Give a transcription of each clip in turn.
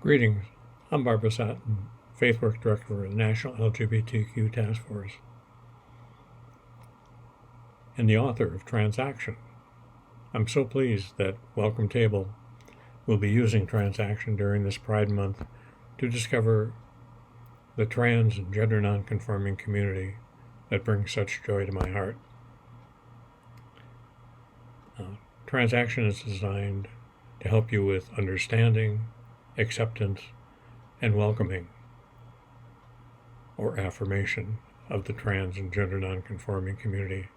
Greetings. I'm Barbara Satin, Faith Work Director for the National LGBTQ Task Force, and the author of Transaction. I'm so pleased that Welcome Table will be using Transaction during this Pride Month to discover the trans and gender nonconforming community that brings such joy to my heart. Transaction is designed to help you with understanding, acceptance, and welcoming or affirmation of the trans and gender nonconforming community.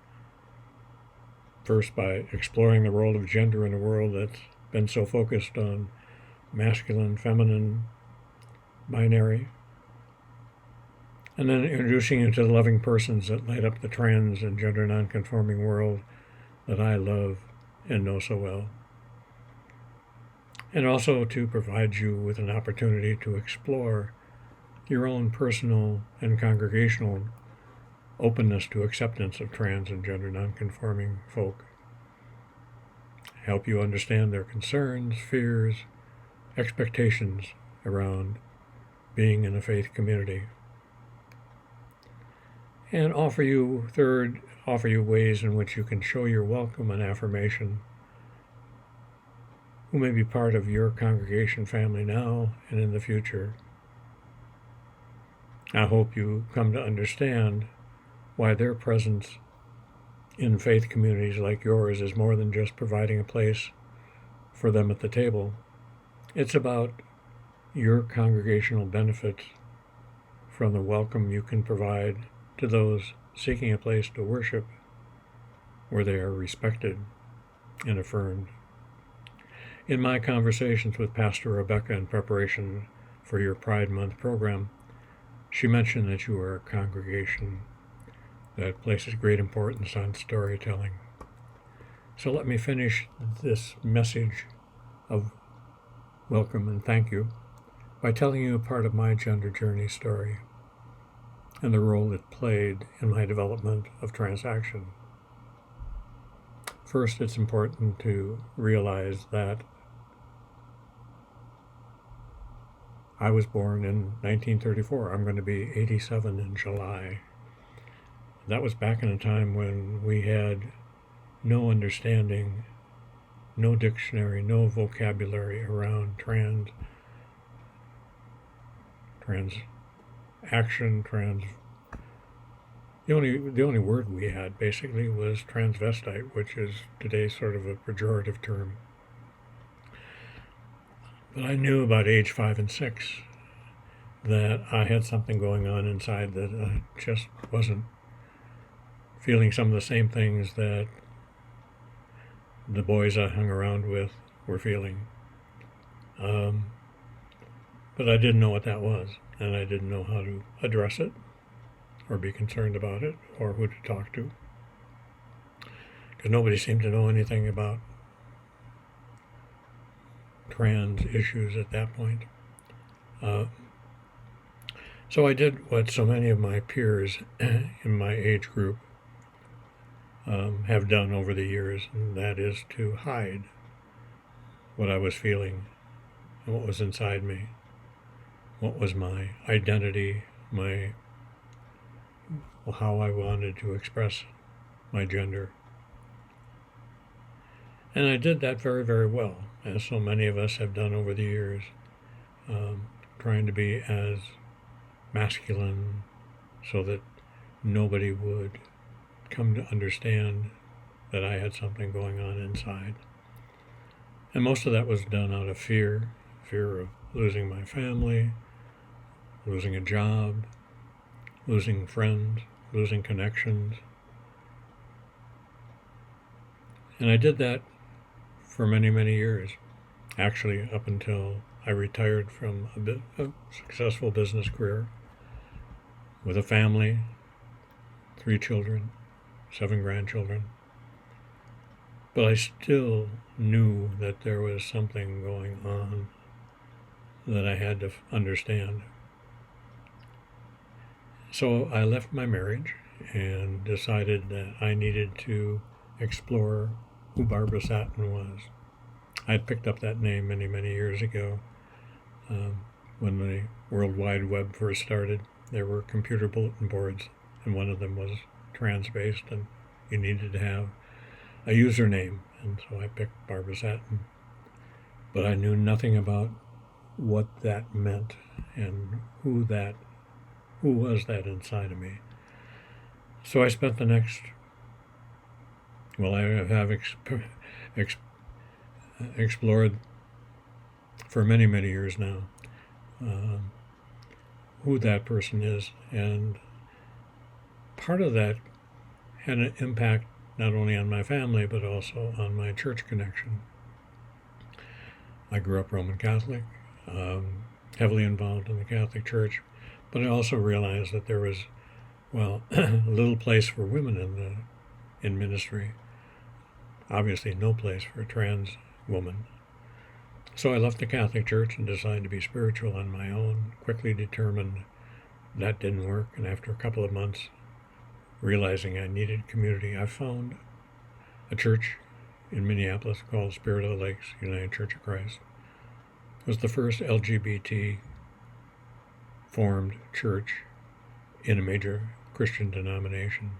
First, by exploring the role of gender in a world that's been so focused on masculine, feminine, binary, and then introducing you to the loving persons that light up the trans and gender nonconforming world that I love and know so well. And also to provide you with an opportunity to explore your own personal and congregational openness to acceptance of trans and gender nonconforming folk. Help you understand their concerns, fears, expectations around being in a faith community. And offer you ways in which you can show your welcome and affirmation who may be part of your congregation family now and in the future. I hope you come to understand why their presence in faith communities like yours is more than just providing a place for them at the table. It's about your congregational benefits from the welcome you can provide to those seeking a place to worship where they are respected and affirmed. In my conversations with Pastor Rebecca in preparation for your Pride Month program, she mentioned that you are a congregation that places great importance on storytelling. So let me finish this message of welcome and thank you by telling you a part of my gender journey story and the role it played in my development of Transaction. First, it's important to realize that I was born in 1934. I'm going to be 87 in July. That was back in a time when we had no understanding, no dictionary, no vocabulary around action. The only word we had basically was transvestite, which is today sort of a pejorative term. But I knew about age 5 and 6 that I had something going on inside that I just wasn't feeling some of the same things that the boys I hung around with were feeling. But I didn't know what that was, and I didn't know how to address it or be concerned about it or who to talk to, because nobody seemed to know anything about trans issues at that point. So I did what so many of my peers in my age group have done over the years, and that is to hide what I was feeling and what was inside me, what was my identity, how I wanted to express my gender. And I did that very, very well, as so many of us have done over the years, trying to be as masculine so that nobody would come to understand that I had something going on inside. And most of that was done out of fear of losing my family, losing a job, losing friends, losing connections. And I did that for many, many years, actually up until I retired from a successful business career with a family, 3 children, 7 grandchildren. But I still knew that there was something going on that I had to understand. So I left my marriage and decided that I needed to explore who Barbara Satin was. I had picked up that name many, many years ago, When the World Wide Web first started, there were computer bulletin boards, and one of them was trans-based, and you needed to have a username, and so I picked Barbara Satin. But I knew nothing about what that meant and who was that inside of me. So I spent the next, I have explored for many, many years now who that person is, and part of that had an impact not only on my family but also on my church connection. I grew up Roman Catholic, heavily involved in the Catholic Church, but I also realized that there was, little place for women in ministry. Obviously, no place for a trans woman. So I left the Catholic Church and decided to be spiritual on my own. Quickly determined that didn't work, and after a couple of months, realizing I needed community, I found a church in Minneapolis called Spirit of the Lakes United Church of Christ. It was the first LGBT formed church in a major Christian denomination.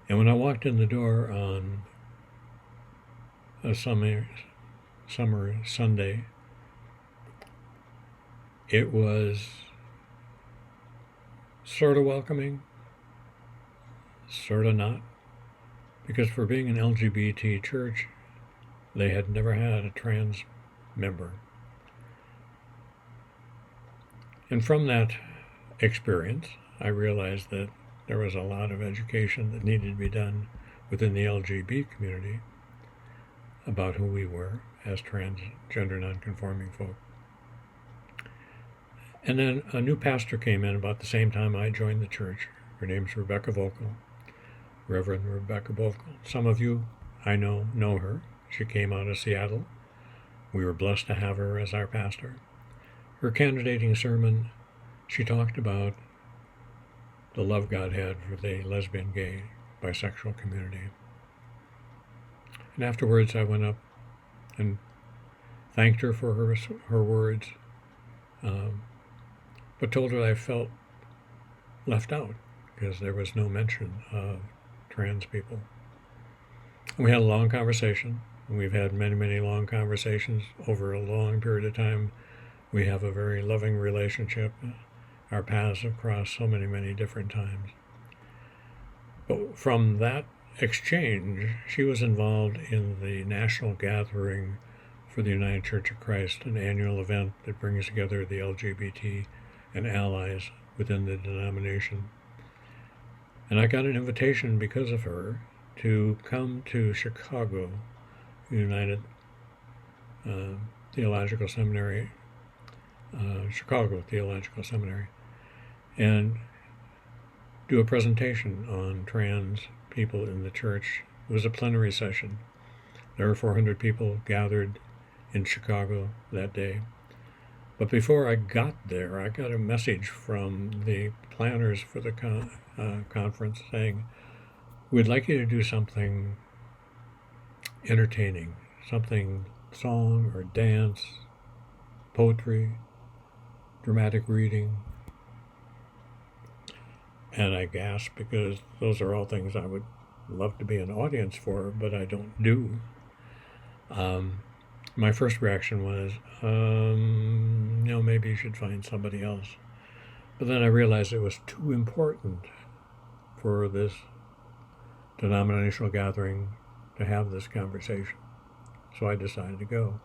And when I walked in the door on a summer Sunday, it was sort of welcoming, sort of not, because for being an LGBT church, they had never had a trans member. And from that experience, I realized that there was a lot of education that needed to be done within the LGBT community about who we were as transgender nonconforming folk. And then a new pastor came in about the same time I joined the church. Her name's Rebecca Vocal, Reverend Rebecca Vocal. Some of you, I know her. She came out of Seattle. We were blessed to have her as our pastor. Her candidating sermon, she talked about the love God had for the lesbian, gay, bisexual community. And afterwards, I went up and thanked her for her words, but told her I felt left out because there was no mention of trans people. And we had a long conversation, and we've had many, many long conversations over a long period of time. We have a very loving relationship. Our paths have crossed so many, many different times. But from that exchange, she was involved in the national gathering for the United Church of Christ, an annual event that brings together the LGBT and allies within the denomination. And I got an invitation because of her to come to Chicago United Theological Seminary, Chicago Theological Seminary, and do a presentation on trans people in the church. It was a plenary session. There were 400 people gathered in Chicago that day. But before I got there, I got a message from the planners for the conference saying, we'd like you to do something entertaining, something song or dance, poetry, dramatic reading. And I gasped because those are all things I would love to be an audience for, but I don't do. My first reaction was, maybe you should find somebody else. But then I realized it was too important for this denominational gathering to have this conversation. So I decided to go.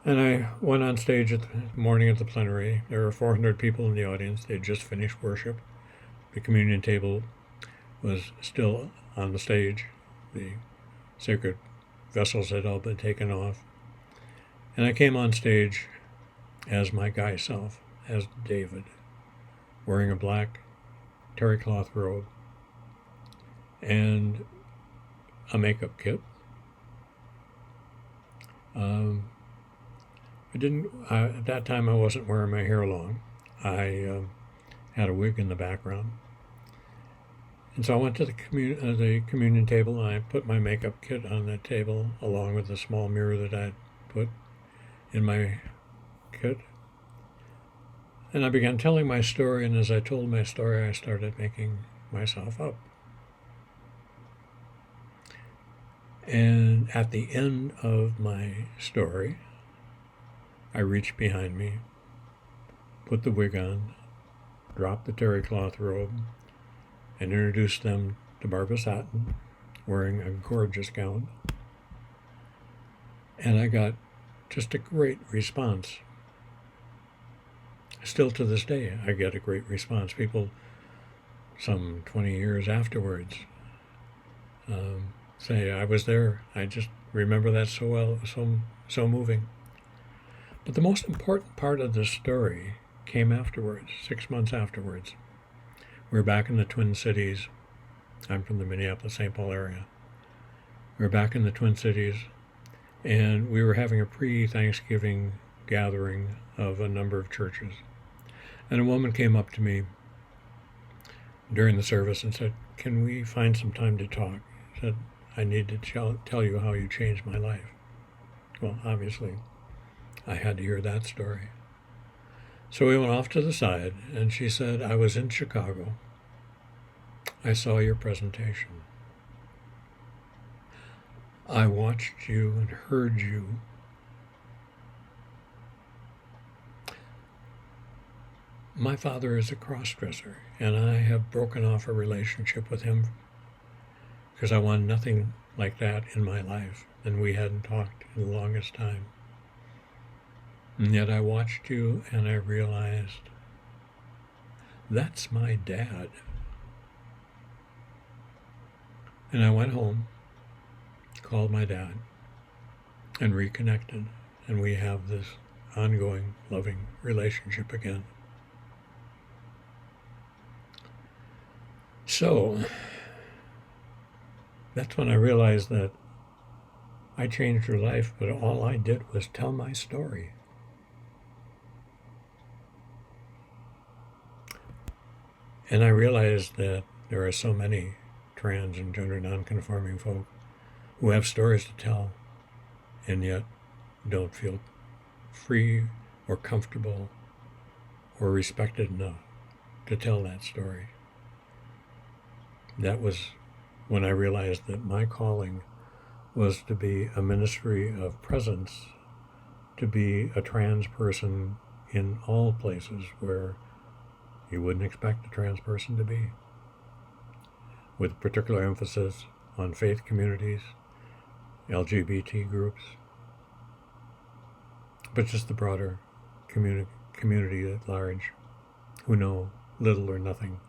And I went on stage at the morning of the plenary. There were 400 people in the audience. They had just finished worship. The communion table was still on the stage. The sacred vessels had all been taken off. And I came on stage as my guy self, as David, wearing a black terry cloth robe and a makeup kit. At that time I wasn't wearing my hair long. I had a wig in the background. And so I went to the communion table and I put my makeup kit on that table along with a small mirror that I'd put in my kit. And I began telling my story, and as I told my story, I started making myself up. And at the end of my story, I reached behind me, put the wig on, dropped the terry cloth robe, and introduced them to Barbara Satin, wearing a gorgeous gown. And I got just a great response. Still to this day, I get a great response. People, some 20 years afterwards, say, I was there. I just remember that so well. It was so moving. But the most important part of this story came afterwards, 6 months afterwards. We were back in the Twin Cities. I'm from the Minneapolis-St. Paul area. We were back in the Twin Cities, and we were having a pre-Thanksgiving gathering of a number of churches. And a woman came up to me during the service and said, "Can we find some time to talk?" I said, "I need to tell you how you changed my life." Well, obviously, I had to hear that story. So we went off to the side, and she said, "I was in Chicago. I saw your presentation. I watched you and heard you. My father is a cross-dresser, and I have broken off a relationship with him because I want nothing like that in my life, and we hadn't talked in the longest time. And yet I watched you and I realized that's my dad." And I went home, called my dad, and reconnected, and we have this ongoing, loving relationship again. So that's when I realized that I changed her life, but all I did was tell my story. And I realized that there are so many trans and gender nonconforming folk who have stories to tell and yet don't feel free or comfortable or respected enough to tell that story. That was when I realized that my calling was to be a ministry of presence, to be a trans person in all places where you wouldn't expect a trans person to be, with particular emphasis on faith communities, LGBT groups, but just the broader community at large who know little or nothing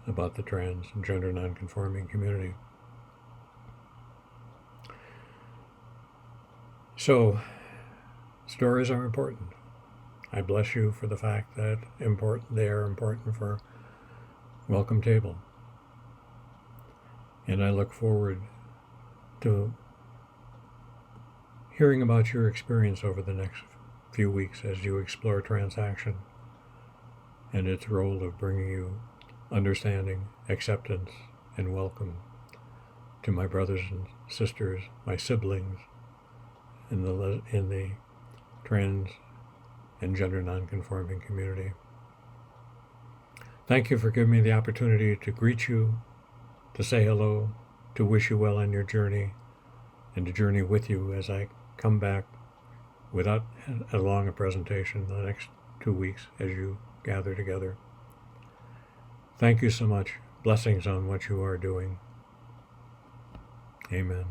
about the trans and gender nonconforming community. So, stories are important. I bless you for the fact that they are important for Welcome Table. And I look forward to hearing about your experience over the next few weeks as you explore transaction and its role of bringing you understanding, acceptance, and welcome to my brothers and sisters, my siblings in the trans and gender nonconforming community. Thank you for giving me the opportunity to greet you, to say hello, to wish you well on your journey, and to journey with you as I come back without as long a presentation the next 2 weeks as you gather together. Thank you so much. Blessings on what you are doing. Amen.